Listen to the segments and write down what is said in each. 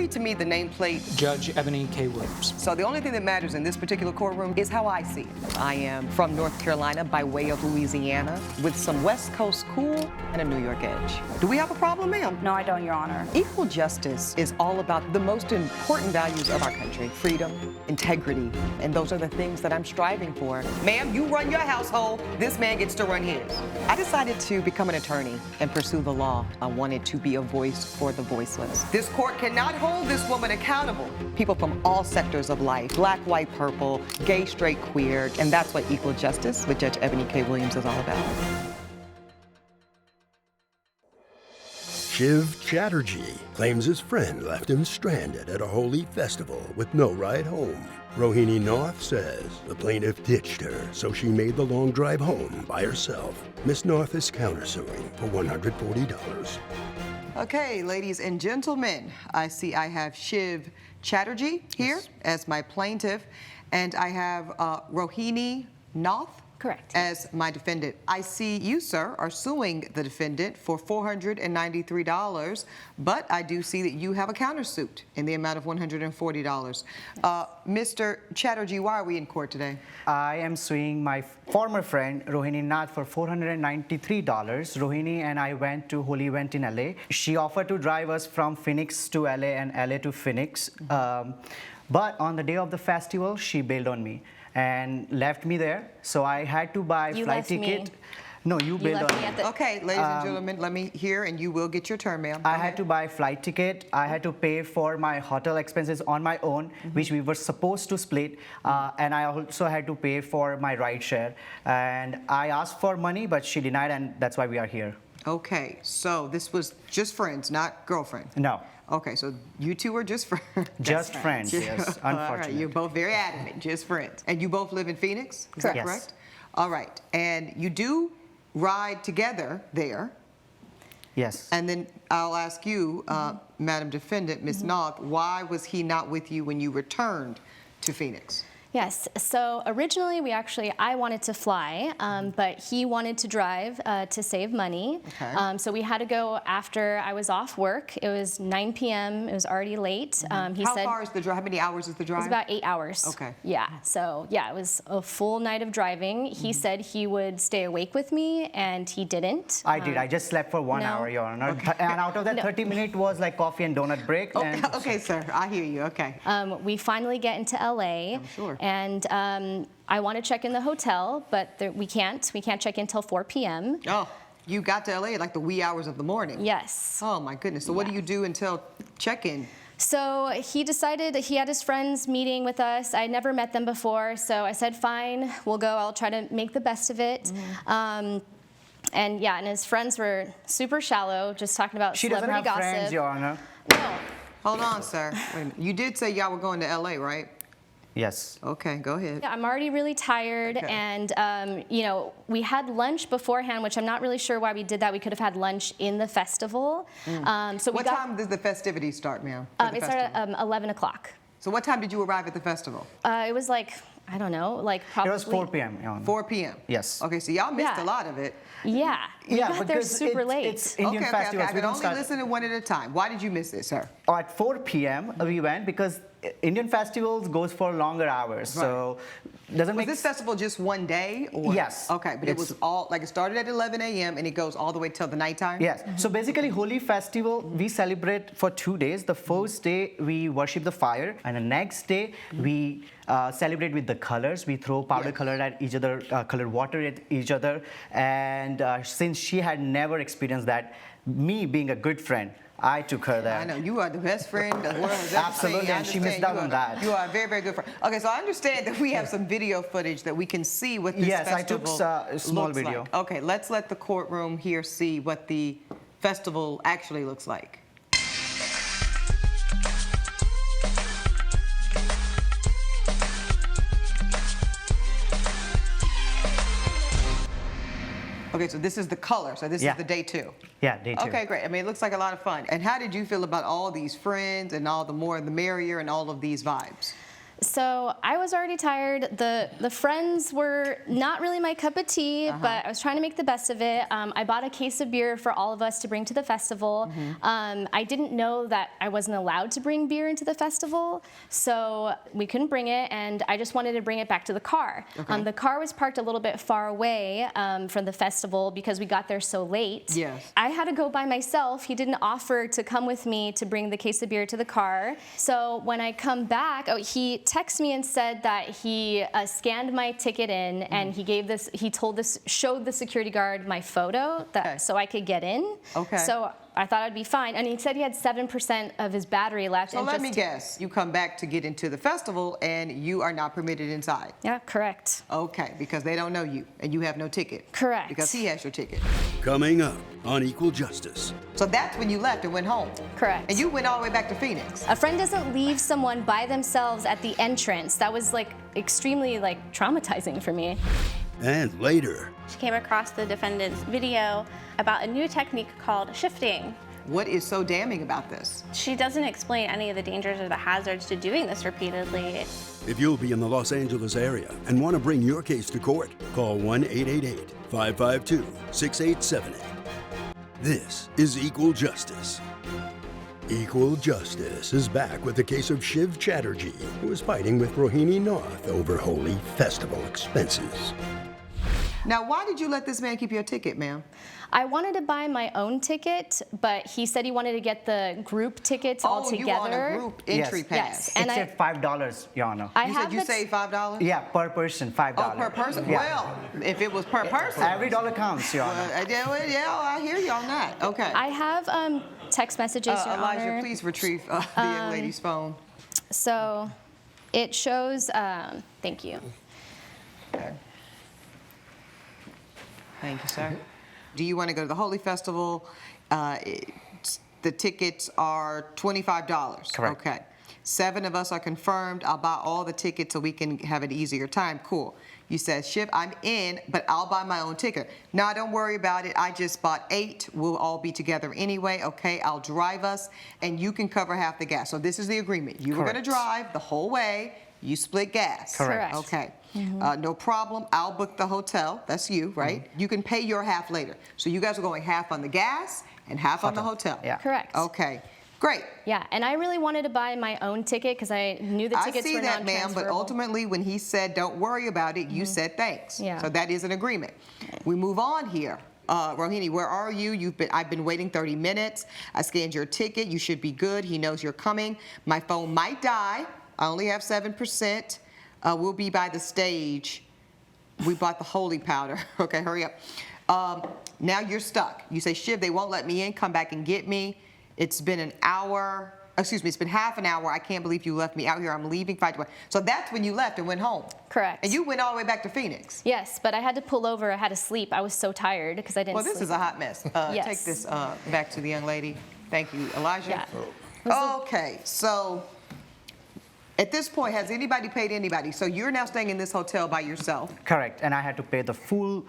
read to me the nameplate? Judge Eboni K. Williams. So the only thing that matters in this particular courtroom is how I see it. I am from North Carolina by way of Louisiana with some West Coast cool and a New York edge. Do we have a problem, ma'am? No, I don't, Your Honor. Equal justice is all about the most important values of our country: freedom, integrity, and those are the things that I'm striving for. Ma'am, you run your household, this man gets to run his. I decided to become an attorney and pursue the law. I wanted to be a voice for the voiceless. This court cannot hold this woman accountable. People from all sectors of life, black, white, purple, gay, straight, queer, and that's what equal justice with Judge Eboni K. Williams is all about. Shiv Chatterjee claims his friend left him stranded at a Holi festival with no ride home. Rohini North says the plaintiff ditched her, so she made the long drive home by herself. Miss North is countersuing for $140. Okay, ladies and gentlemen, I see I have Shiv Chatterjee here as my plaintiff, and I have Rohini North. Correct. As my defendant. I see you, sir, are suing the defendant for $493, but I do see that you have a countersuit in the amount of $140. Mr. Chatterjee, why are we in court today? I am suing my former friend, Rohini Nath, for $493. Rohini and I went to Holi event in LA. She offered to drive us from Phoenix to LA and LA to Phoenix. But on the day of the festival, she bailed on me and left me there. So I had to buy You flight left ticket. me. No, you bailed on me. Okay, ladies and gentlemen, let me hear, and you will get your turn, ma'am. I had to buy flight ticket. I had to pay for my hotel expenses on my own, which we were supposed to split. And I also had to pay for my ride share. And I asked for money, but she denied, and that's why we are here. Okay, so this was just friends, not girlfriend? No. Okay, so you two are just friends. Just friends, yes, All right, unfortunately. you're both very adamant, just friends. And you both live in Phoenix? Is that Yes. correct? All right, and you do ride together there. Yes. And then I'll ask you, Madam Defendant, Ms. North, why was he not with you when you returned to Phoenix? Yes, so originally I wanted to fly, but he wanted to drive to save money. Okay. So we had to go after I was off work. It was 9 p.m., it was already late. He How said far is the drive? How many hours is the drive? it was about 8 hours. Okay. Yeah, so yeah, it was a full night of driving. He said he would stay awake with me, and he didn't. I did. I just slept for 1 no. hour, Your Honor. And out of that, 30 minutes was like coffee and donut break. And Okay, sir, I hear you, okay. We finally get into LA. I'm sure. And I want to check in the hotel, but we can't. We can't check in until 4 p.m. Oh, you got to LA at like the wee hours of the morning. Yes. Oh my goodness. So what do you do until check-in? So he decided that he had his friends meeting with us. I never met them before, so I said, fine, we'll go. I'll try to make the best of it. And yeah, and his friends were super shallow, just talking about she doesn't celebrity have gossip. friends, Your Honor. No. Hold on, sir. Wait a minute. You did say y'all were going to LA, right? Yes. Okay, go ahead. Yeah, I'm already really tired, Okay. and you know, we had lunch beforehand, which I'm not really sure why we did that. We could have had lunch in the festival. So What time does the festivities start, ma'am? It started at 11 o'clock. So what time did you arrive at the festival? It was like, I don't know, like probably. It was 4 p.m., Your Honor. 4 p.m. Yes. Okay, so y'all missed Yeah. a lot of it. Yeah, we got there because super late. It's Indian festivals. I We can don't only start listen to one at a time. Why did you miss it, sir? at 4 p.m. We went because Indian festivals goes for longer hours. So doesn't Was make this festival just one day? Or? Yes. Okay, but it was It's- all, like it started at 11 a.m. and it goes all the way till the nighttime? Yes. So basically, Holi festival, we celebrate for 2 days. The first day, we worship the fire. And the next day, we celebrate with the colors. We throw powder color at each other, color water at each other. And since she had never experienced that, me being a good friend, I took her there. I know, you are the best friend the world has ever Absolutely, seen. I and she understand missed out you on are- that. You are a very, very good friend. Okay, so I understand that we have some video footage that we can see what this Yes, I festival took a small looks video. like. Okay, let's let the courtroom here see what the festival actually looks like. Okay, so this is the color. So this Yeah. is the day 2. Yeah, day 2. Okay, great. I mean, it looks like a lot of fun. And how did you feel about all these friends and all the more the merrier and all of these vibes? So I was already tired. The friends were not really my cup of tea, but I was trying to make the best of it. I bought a case of beer for all of us to bring to the festival. I didn't know that I wasn't allowed to bring beer into the festival, so we couldn't bring it, and I just wanted to bring it back to the car. The car was parked a little bit far away from the festival because we got there so late. Yes. I had to go by myself. He didn't offer to come with me to bring the case of beer to the car. So when I come back, he texted me and said that he scanned my ticket in and showed the security guard my photo so I could get in. Okay. So I thought I'd be fine. And he said he had 7% of his battery left. So let me guess, you come back to get into the festival and you are not permitted inside. Yeah, correct. Okay, because they don't know you and you have no ticket. Correct. Because he has your ticket. Coming up on Equal Justice. So that's when you left and went home. Correct. And you went all the way back to Phoenix. A friend doesn't leave someone by themselves at the entrance. That was extremely traumatizing for me. And later, She came across the defendant's video about a new technique called shifting. What is so damning about this? She doesn't explain any of the dangers or the hazards to doing this repeatedly. if you'll be in the Los Angeles area and want to bring your case to court, call 1-888-552-6878. This is Equal Justice. Equal Justice is back with the case of Shiv Chatterjee, who is fighting with Rohini North over Holi Festival expenses. Now, why did you let this man keep your ticket, ma'am? I wanted to buy my own ticket, but he said he wanted to get the group tickets all together. Oh, you want a group entry Yes. pass? Yes. It's And at $5, Your Honor. You said you saved $5? Yeah, per person, $5. Oh, per person? Yeah. Well, if it was per person. Every dollar counts, Your Honor. Yeah, I hear you on that. Okay. I have text messages, Your Elijah, Honor. please retrieve the young lady's phone. So it shows, thank you. Okay. Thank you, sir. Do you want to go to the Holi Festival? The tickets are $25. Correct. Okay. 7 of us are confirmed. I'll buy all the tickets so we can have an easier time. Cool. You said, Shiv, I'm in, but I'll buy my own ticket. No, don't worry about it. I just bought 8. We'll all be together anyway. Okay, I'll drive us, and you can cover half the gas. So this is the agreement. You were going to drive the whole way. You split gas. Correct. Okay. No problem. I'll book the hotel. That's you, right? You can pay your half later. So you guys are going half on the gas and half on the hotel. Yeah. Correct. Okay. Great. Yeah, and I really wanted to buy my own ticket because I knew the tickets I see were that, ma'am, but non-transferable. ultimately when he said don't worry about it, you said thanks. Yeah. So that is an agreement. We move on here. Rohini, where are you? I've been waiting 30 minutes. I scanned your ticket. You should be good. He knows you're coming. My phone might die. I only have 7%. We'll be by the stage. We bought the holy powder. Okay, hurry up. Now you're stuck. You say, Shiv, they won't let me in. Come back and get me. It's been an hour. Excuse me, it's been half an hour. I can't believe you left me out here. I'm leaving. So that's when you left and went home. Correct. And you went all the way back to Phoenix. Yes, but I had to pull over. I had to sleep. I was so tired because I didn't Well, sleep. this is a hot mess. Yes. Take this back to the young lady. Thank you, Elijah. Yeah. Okay, so at this point, has anybody paid anybody? So you're now staying in this hotel by yourself. Correct. And I had to pay the full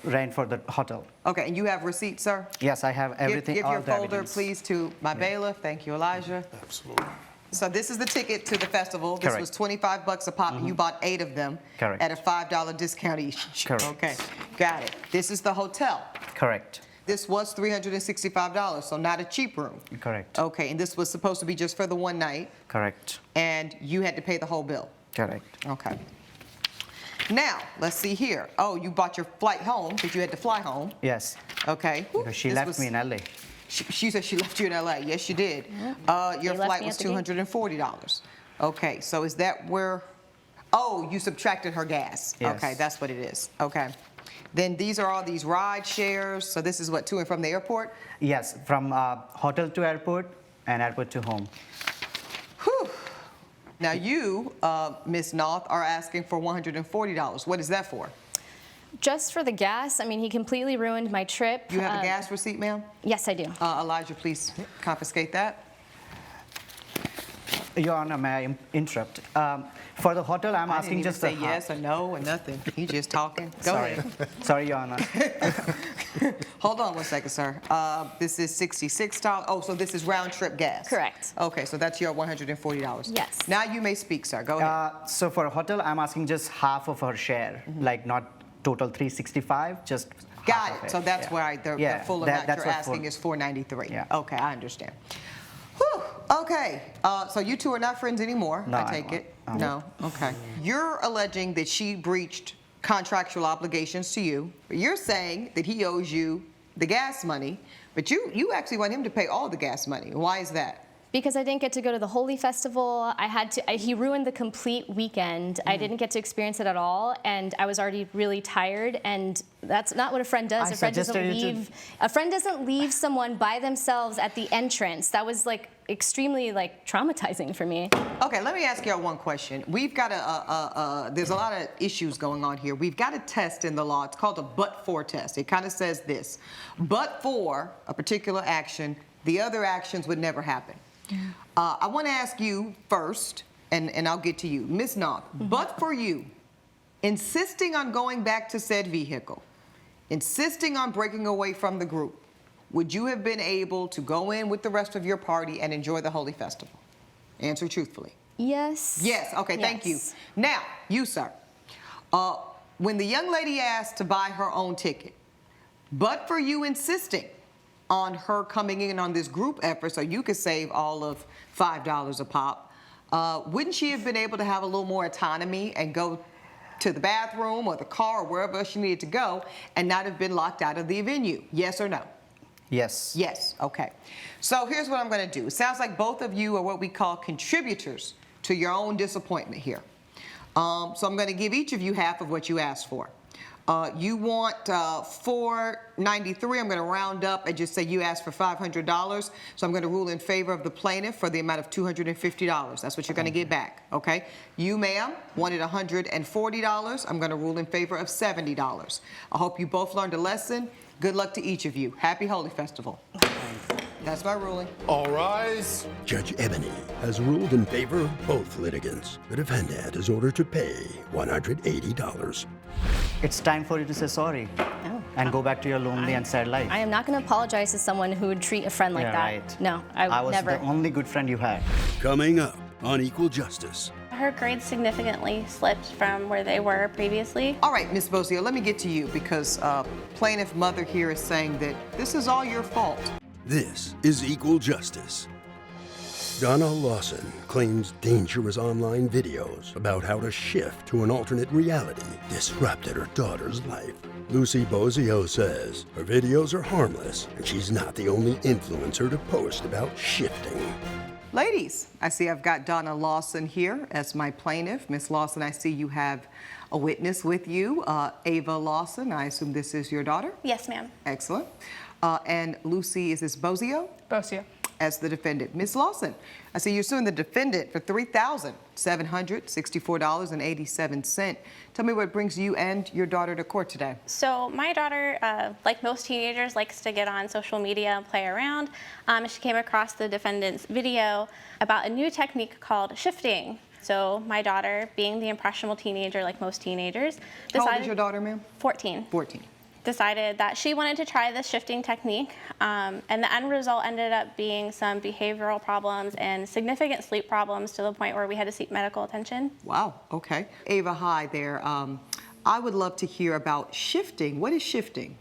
rent for the hotel. Okay, and you have receipts, sir? Yes, I have everything. Give all your the folder, evidence. please, to my bailiff. Thank you, Elijah. Absolutely. So this is the ticket to the festival. This was Correct. $25 a pop, and you bought 8 of them Correct. at a $5 discount each. Correct. Okay, got it. This is the hotel. Correct. This was $365, so not a cheap room. Correct. Okay, and this was supposed to be just for the one night, Correct. and you had to pay the whole bill. Correct. Okay. Now, let's see here. Oh, you bought your flight home because you had to fly home. Yes. Okay. Because she This left was- me in LA. She said she left you in LA. Yes, she did. Your They left flight me was at the gate. $240. Okay, so is that where? Oh, you subtracted her gas. Yes. Okay, that's what it is. Okay. Then these are all these ride shares. So this is what, to and from the airport? Yes, from hotel to airport and airport to home. Whew. Now you, Miss North, are asking for $140. What is that for? Just for the gas. I mean, he completely ruined my trip. You have a gas receipt, ma'am? Yes, I do. Elijah, please confiscate that. Your Honor, may I interrupt? For the hotel, I'm I asking didn't even just say the yes or no or nothing. You just talking. Go Sorry. ahead. Sorry, Your Honor. Hold on one second, sir. This is $66. Oh, so this is round trip gas. Correct. Okay, so that's your $140. Yes. Now you may speak, sir. Go ahead. So for a hotel, I'm asking just half of her share, like not total 365, just Got half it. of So that's why the full amount you're asking is $493. Yeah. Okay, I understand. Whew. Okay, so you two are not friends anymore, No, I I'm take not. it? No, okay. You're alleging that she breached contractual obligations to you. You're saying that he owes you the gas money, but you actually want him to pay all the gas money. Why is that? Because I didn't get to go to the Holi Festival, he ruined the complete weekend. I didn't get to experience it at all, and I was already really tired, and that's not what a friend does. A friend doesn't leave someone by themselves at the entrance. That was like extremely traumatizing for me. Okay, let me ask y'all one question. We've got there's a lot of issues going on here. We've got a test in the law. It's called a but-for test. It kind of says this: but for a particular action, the other actions would never happen. I want to ask you first, and I'll get to you. Ms. Knopf, but for you, insisting on going back to said vehicle, insisting on breaking away from the group, would you have been able to go in with the rest of your party and enjoy the Holi Festival? Answer truthfully. Yes. Yes, okay, thank you. Yes. Now, you, sir, when the young lady asked to buy her own ticket, but for you insisting on her coming in on this group effort so you could save all of $5 a pop, wouldn't she have been able to have a little more autonomy and go to the bathroom or the car or wherever else she needed to go and not have been locked out of the venue? Yes or no? Yes. Yes, okay. So here's what I'm going to do. It sounds like both of you are what we call contributors to your own disappointment here. So I'm going to give each of you half of what you asked for. You want $493. I'm going to round up and just say you asked for $500. So I'm going to rule in favor of the plaintiff for the amount of $250. That's what you're going to get back, okay? You, ma'am, wanted $140. I'm going to rule in favor of $70. I hope you both learned a lesson. Good luck to each of you. Happy Holi Festival. That's my ruling. All rise. Judge Eboni has ruled in favor of both litigants. The defendant is ordered to pay $180. It's time for you to say sorry and go back to your lonely and sad life. I am not going to apologize to someone who would treat a friend like that. Right. No, I would was never. the only good friend you had. Coming up on Equal Justice. Her grades significantly slipped from where they were previously. All right, Ms. Bozio, let me get to you because plaintiff mother here is saying that this is all your fault. This is Equal Justice. Donna Lawson claims dangerous online videos about how to shift to an alternate reality disrupted her daughter's life. Lucy Bozio says her videos are harmless and she's not the only influencer to post about shifting. Ladies, I see I've got Donna Lawson here as my plaintiff. Ms. Lawson, I see you have a witness with you, Ava Lawson. I assume this is your daughter? Yes, ma'am. Excellent. And Lucy, is this Bozio? Bozio. As the defendant. Ms. Lawson, I see you're suing the defendant for $3,764.87. Tell me what brings you and your daughter to court today. So my daughter, like most teenagers, likes to get on social media and play around. She came across the defendant's video about a new technique called shifting. So my daughter, being the impressionable teenager like most teenagers, How old is your daughter, ma'am? 14. 14. Decided that she wanted to try this shifting technique, and the end result ended up being some behavioral problems and significant sleep problems to the point where we had to seek medical attention. Wow, okay. Ava, hi there. I would love to hear about shifting. What is shifting?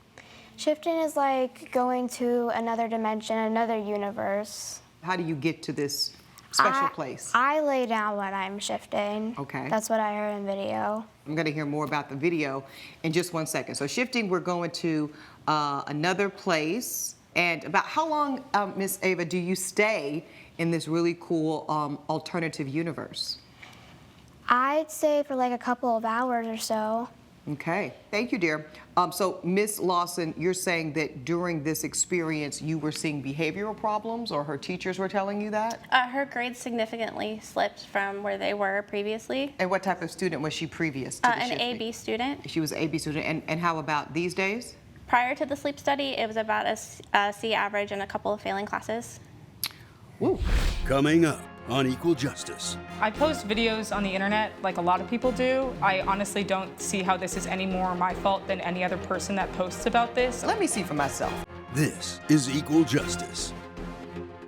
Shifting is like going to another dimension, another universe. How do you get to this special place? I lay down when I'm shifting. Okay. That's what I heard in video. I'm going to hear more about the video in just 1 second. So shifting, we're going to another place. And about how long, Miss Ava, do you stay in this really cool alternative universe? I'd say for like a couple of hours or so. Okay, thank you, dear. So, Miss Lawson, you're saying that during this experience you were seeing behavioral problems, or her teachers were telling you that? Her grades significantly slipped from where they were previously. And what type of student was she previous to the An shifting? AB student. She was an AB student. And how about these days? Prior to the sleep study, it was about a C average and a couple of failing classes. Woo. Coming up on Equal Justice. I post videos on the internet like a lot of people do. I honestly don't see how this is any more my fault than any other person that posts about this. Let me see for myself. This is Equal Justice.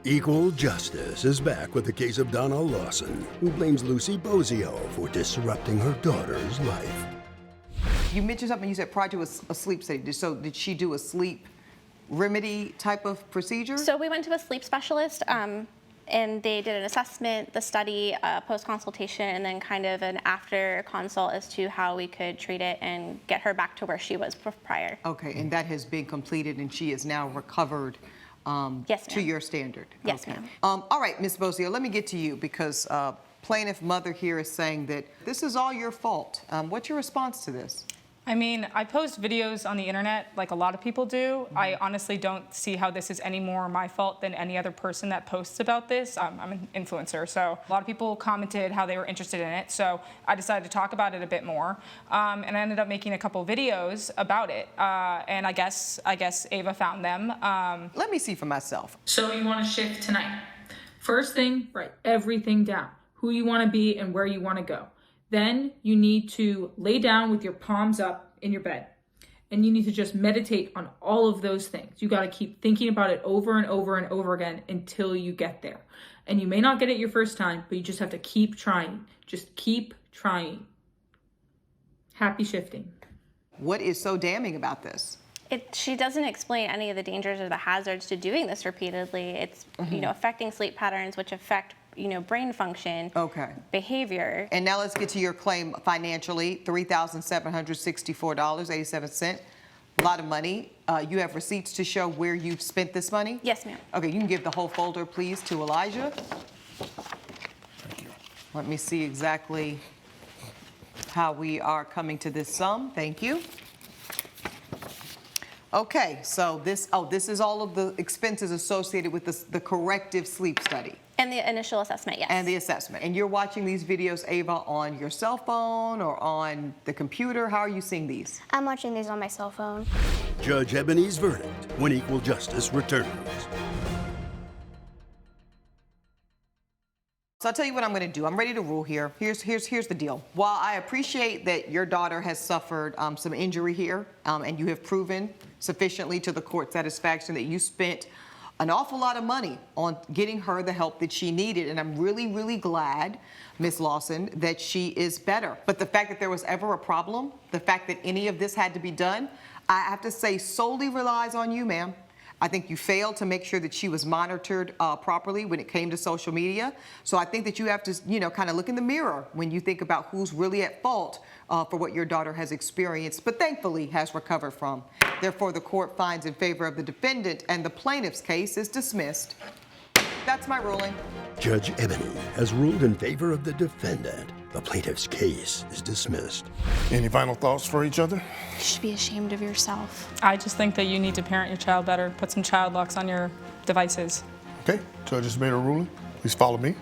Equal Justice is back with the case of Donna Lawson, who blames Lucy Bozio for disrupting her daughter's life. You mentioned something, you said Project was a sleep study. So did she do a sleep remedy type of procedure? So we went to a sleep specialist, and they did an assessment, the study, post-consultation, and then kind of an after consult as to how we could treat it and get her back to where she was prior. Okay, and that has been completed, and she is now recovered Yes, to ma'am. your standard. Yes, Okay. ma'am. All right, Ms. Bozio, let me get to you because plaintiff mother here is saying that this is all your fault. What's your response to this? I mean, I post videos on the internet like a lot of people do. I honestly don't see how this is any more my fault than any other person that posts about this. I'm an influencer, so a lot of people commented how they were interested in it, so I decided to talk about it a bit more. And I ended up making a couple videos about it, and I guess Ava found them. Let me see for myself. So you want to shift tonight. First thing, write everything down. Who you want to be and where you want to go. Then you need to lay down with your palms up in your bed. And you need to just meditate on all of those things. You got to keep thinking about it over and over and over again until you get there. And you may not get it your first time, but you just have to keep trying. Just keep trying. Happy shifting. What is so damning about this? She doesn't explain any of the dangers or the hazards to doing this repeatedly. It's affecting sleep patterns, which affect brain function, Okay. behavior. And now let's get to your claim financially, $3,764.87. A lot of money. You have receipts to show where you've spent this money? Yes, ma'am. Okay, you can give the whole folder, please, to Elijah. Thank you. Let me see exactly how we are coming to this sum. Thank you. Okay, so this is all of the expenses associated with the corrective sleep study. And the initial assessment, yes. And the assessment. And you're watching these videos, Ava, on your cell phone or on the computer? How are you seeing these? I'm watching these on my cell phone. Judge Eboni's verdict when Equal Justice returns. So I'll tell you what I'm going to do. I'm ready to rule here. Here's the deal. While I appreciate that your daughter has suffered some injury here, and you have proven sufficiently to the court's satisfaction that you spent an awful lot of money on getting her the help that she needed, and I'm really, really glad, Ms. Lawson, that she is better. But the fact that there was ever a problem, the fact that any of this had to be done, I have to say solely relies on you, ma'am. I think you failed to make sure that she was monitored properly when it came to social media. So I think that you have to, kind of look in the mirror when you think about who's really at fault for what your daughter has experienced, but thankfully has recovered from. Therefore, the court finds in favor of the defendant and the plaintiff's case is dismissed. That's my ruling. Judge Eboni has ruled in favor of the defendant. The plaintiff's case is dismissed. Any final thoughts for each other? You should be ashamed of yourself. I just think that you need to parent your child better. Put some child locks on your devices. Okay, judge has made a ruling. Please follow me.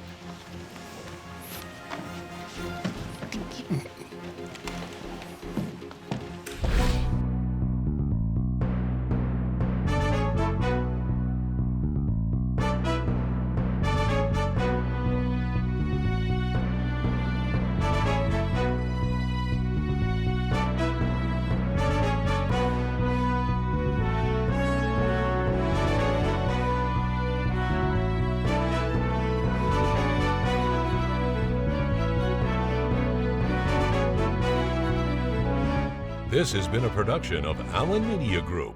This has been a production of Allen Media Group.